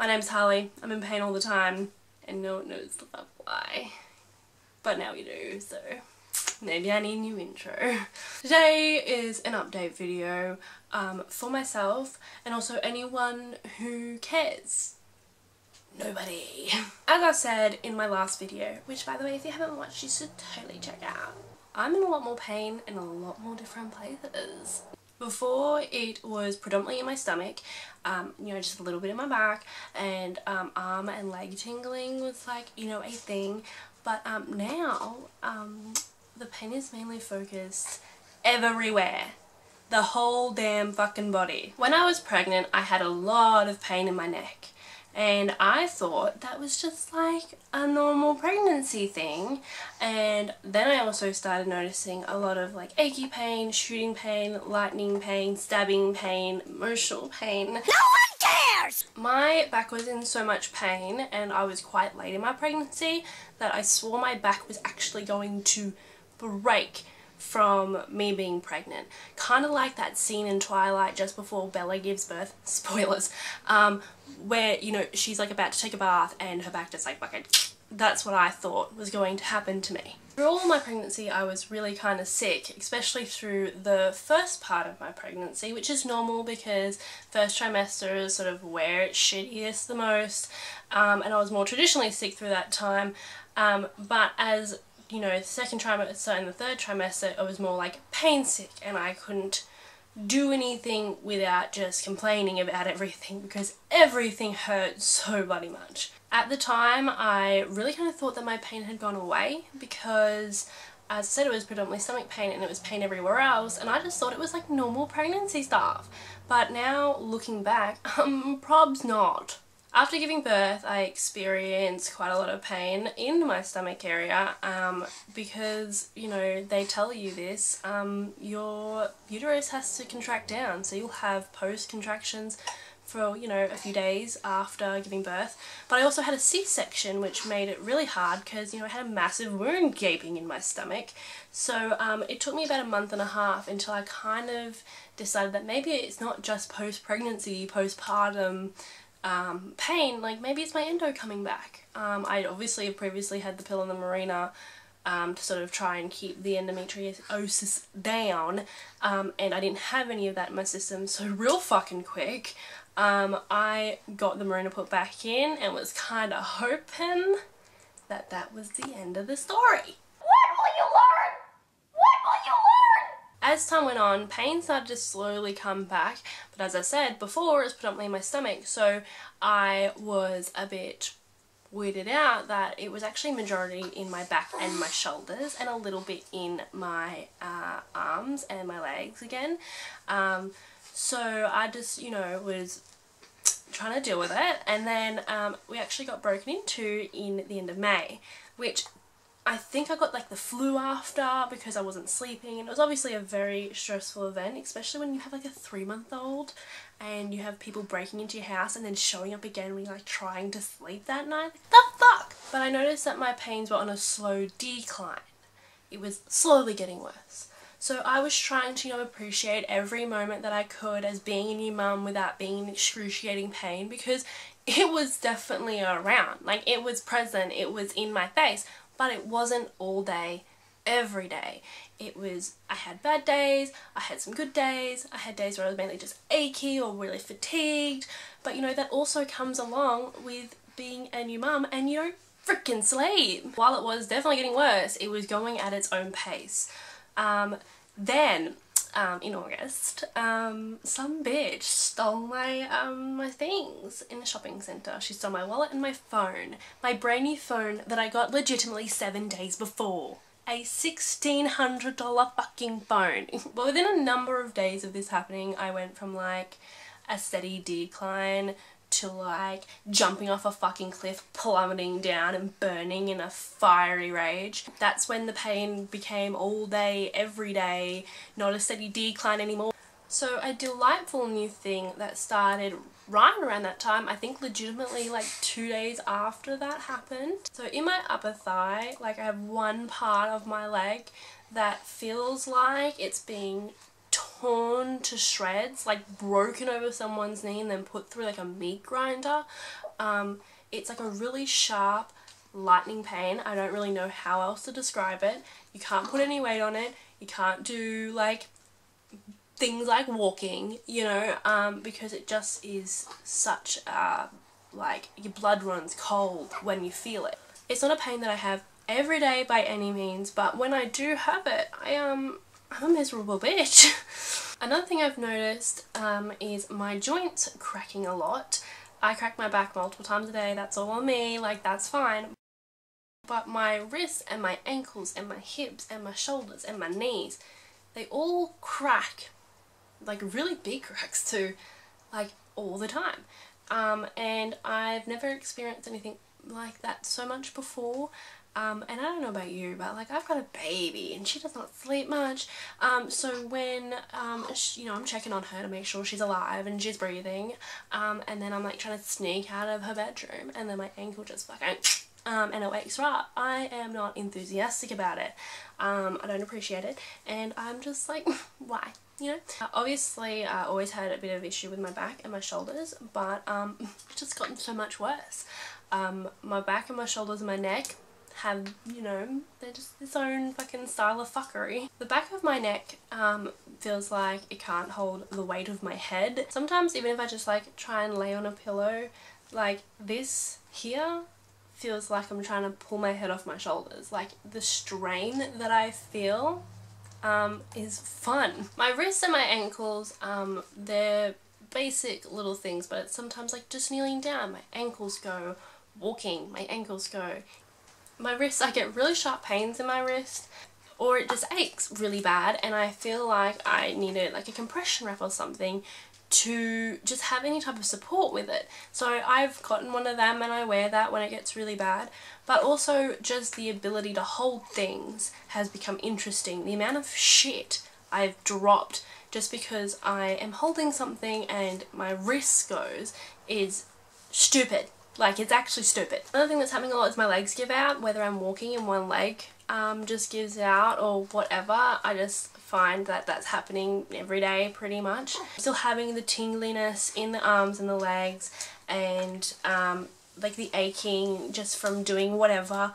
My name's Harlee, I'm in pain all the time, and no one knows the fuck why. But now we do, so maybe I need a new intro. Today is an update video for myself and also anyone who cares. Nobody. As I said in my last video, which by the way if you haven't watched you should totally check out, I'm in a lot more pain in a lot more different places. Before it was predominantly in my stomach, you know, just a little bit in my back, and arm and leg tingling was like, you know, a thing. But now the pain is mainly focused everywhere. The whole damn fucking body. When I was pregnant I had a lot of pain in my neck. And I thought that was just like a normal pregnancy thing, and then I also started noticing a lot of like achy pain, shooting pain, lightning pain, stabbing pain, emotional pain. No one cares! My back was in so much pain and I was quite late in my pregnancy that I swore my back was actually going to break from me being pregnant. Kind of like that scene in Twilight just before Bella gives birth, spoilers, where, you know, she's like about to take a bath and her back just like fucking, that's what I thought was going to happen to me. Through all my pregnancy I was really kind of sick, especially through the first part of my pregnancy, which is normal because first trimester is sort of where it's shittiest the most, and I was more traditionally sick through that time, but as you know, the second trimester and the third trimester I was more like pain sick, and I couldn't do anything without just complaining about everything because everything hurt so bloody much. At the time I really kind of thought that my pain had gone away because, as I said, it was predominantly stomach pain and it was pain everywhere else, and I just thought it was like normal pregnancy stuff. But now looking back, probs not. After giving birth I experienced quite a lot of pain in my stomach area because, you know, they tell you this, your uterus has to contract down, so you'll have post-contractions for, you know, a few days after giving birth. But I also had a C-section which made it really hard because, you know, I had a massive wound gaping in my stomach. So it took me about a month and a half until I kind of decided that maybe it's not just post-pregnancy, postpartum pain, like maybe it's my endo coming back. I obviously previously had the pill and the Mirena to sort of try and keep the endometriosis down, and I didn't have any of that in my system, so real fucking quick I got the Mirena put back in and was kind of hoping that that was the end of the story. What will you learn? What will you learn? As time went on, pain started to slowly come back, but as I said before, it was predominantly in my stomach, so I was a bit weirded out that it was actually majority in my back and my shoulders and a little bit in my arms and my legs again. So I just, you know, was trying to deal with it, and then we actually got broken into in the end of May, which I think I got like the flu after because I wasn't sleeping, and it was obviously a very stressful event, especially when you have like a 3-month-old and you have people breaking into your house and then showing up again when you're like trying to sleep that night. Like, the fuck? But I noticed that my pains were on a slow decline. It was slowly getting worse. So I was trying to, you know, appreciate every moment that I could as being a new mum without being in excruciating pain, because it was definitely around. Like, it was present, it was in my face. But it wasn't all day, every day. It was, I had bad days, I had some good days, I had days where I was mainly just achy or really fatigued, but you know, that also comes along with being a new mum and you don't frickin' sleep. While it was definitely getting worse, it was going at its own pace. Then, in August, some bitch stole my my things in the shopping centre. She stole my wallet and my phone. My brand new phone that I got legitimately 7 days before. A $1,600 fucking phone. But within a number of days of this happening, I went from like a steady decline to like jumping off a fucking cliff, plummeting down and burning in a fiery rage. That's when the pain became all day, every day, not a steady decline anymore. So a delightful new thing that started right around that time, I think legitimately like 2 days after that happened. So in my upper thigh, like I have one part of my leg that feels like it's being torn torn to shreds, like broken over someone's knee and then put through like a meat grinder. It's like a really sharp lightning pain. I don't really know how else to describe it. You can't put any weight on it. You can't do like things like walking, you know, because it just is such a, like, your blood runs cold when you feel it. It's not a pain that I have every day by any means, but when I do have it, I'm a miserable bitch. Another thing I've noticed is my joints cracking a lot. I crack my back multiple times a day, that's all on me, like that's fine. But my wrists and my ankles and my hips and my shoulders and my knees, they all crack, like really big cracks too, like all the time. And I've never experienced anything like that so much before. And I don't know about you, but like I've got a baby and she does not sleep much. So when, you know, I'm checking on her to make sure she's alive and she's breathing, and then I'm like trying to sneak out of her bedroom and then my ankle just fucking, and it wakes her up. I am not enthusiastic about it. I don't appreciate it. And I'm just like, why? You know? Obviously, I always had a bit of issue with my back and my shoulders, but it's just gotten so much worse. My back and my shoulders and my neck have, you know, they're just its own fucking style of fuckery. The back of my neck feels like it can't hold the weight of my head. Sometimes even if I just like try and lay on a pillow, like this here feels like I'm trying to pull my head off my shoulders. Like the strain that I feel is fun. My wrists and my ankles, they're basic little things, but it's sometimes like just kneeling down, my ankles go, walking, my ankles go. My wrists, I get really sharp pains in my wrist, or it just aches really bad and I feel like I needed like a compression wrap or something to just have any type of support with it. So I've gotten one of them and I wear that when it gets really bad. But also just the ability to hold things has become interesting. The amount of shit I've dropped just because I am holding something and my wrist goes is stupid. Like, it's actually stupid. Another thing that's happening a lot is my legs give out, whether I'm walking and one leg just gives out or whatever. I just find that that's happening every day pretty much. Still having the tingliness in the arms and the legs and like the aching just from doing whatever.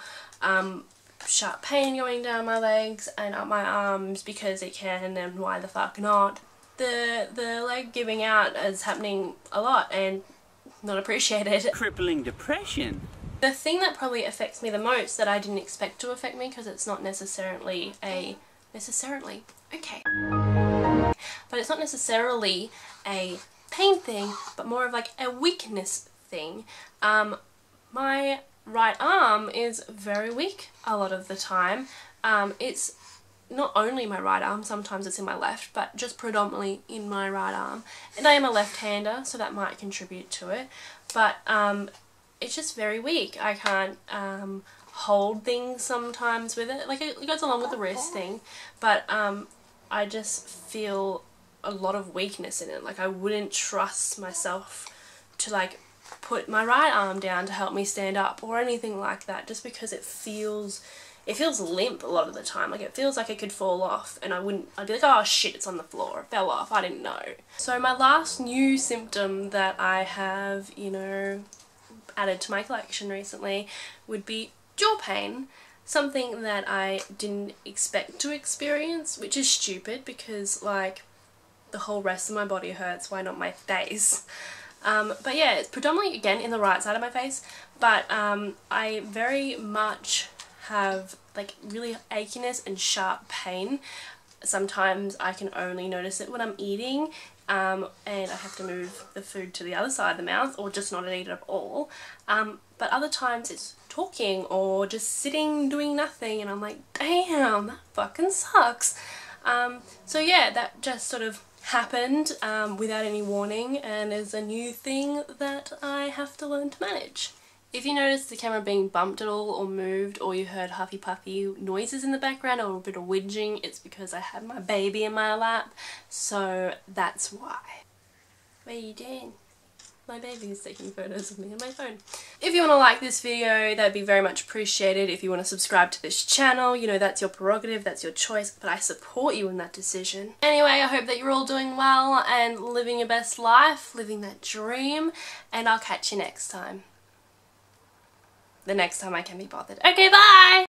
Sharp pain going down my legs and up my arms because it can, and why the fuck not. The leg giving out is happening a lot and not appreciated. Crippling depression. The thing that probably affects me the most that I didn't expect to affect me, because it's not necessarily a okay, but it's not necessarily a pain thing, but more of like a weakness thing. My right arm is very weak a lot of the time. It's not only my right arm, sometimes it's in my left, but just predominantly in my right arm. And I am a left-hander, so that might contribute to it. But it's just very weak. I can't hold things sometimes with it. Like, it goes along with the wrist thing, but I just feel a lot of weakness in it. Like, I wouldn't trust myself to like put my right arm down to help me stand up or anything like that, just because it feels limp a lot of the time. Like, it feels like it could fall off and I'd be like, oh shit, it's on the floor, it fell off, I didn't know. So my last new symptom that I have, you know, added to my collection recently would be jaw pain. Something that I didn't expect to experience, which is stupid because like the whole rest of my body hurts, why not my face? But yeah, it's predominantly again in the right side of my face, but I very much have like really achiness and sharp pain. Sometimes I can only notice it when I'm eating and I have to move the food to the other side of the mouth or just not eat it at all. But other times it's talking or just sitting doing nothing and I'm like, damn, that fucking sucks. So yeah, that just sort of happened without any warning and is a new thing that I have to learn to manage. If you noticed the camera being bumped at all or moved, or you heard huffy puffy noises in the background or a bit of whinging, it's because I had my baby in my lap, so that's why. What are you doing? My baby is taking photos of me on my phone. If you want to like this video, that'd be very much appreciated. If you want to subscribe to this channel, you know, that's your prerogative, that's your choice, but I support you in that decision. Anyway, I hope that you're all doing well and living your best life, living that dream, and I'll catch you next time. The next time I can be bothered. Okay, bye!